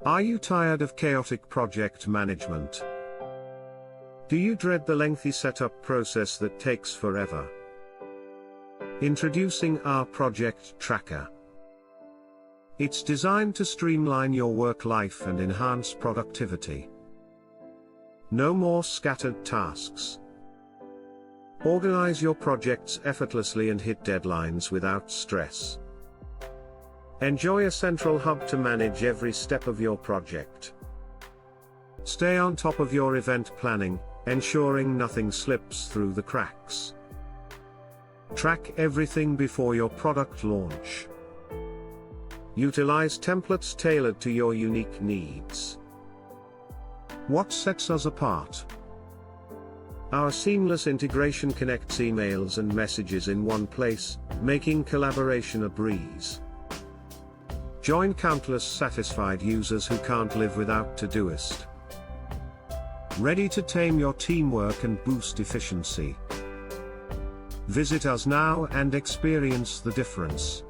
Are you tired of chaotic project management? Do you dread the lengthy setup process that takes forever? Introducing our Project Tracker. It's designed to streamline your work life and enhance productivity. No more scattered tasks. Organize your projects effortlessly and hit deadlines without stress. Enjoy a central hub to manage every step of your project. Stay on top of your event planning, ensuring nothing slips through the cracks. Track everything before your product launch. Utilize templates tailored to your unique needs. What sets us apart? Our seamless integration connects emails and messages in one place, making collaboration a breeze. Join countless satisfied users who can't live without Todoist. Ready to tame your teamwork and boost efficiency? Visit us now and experience the difference.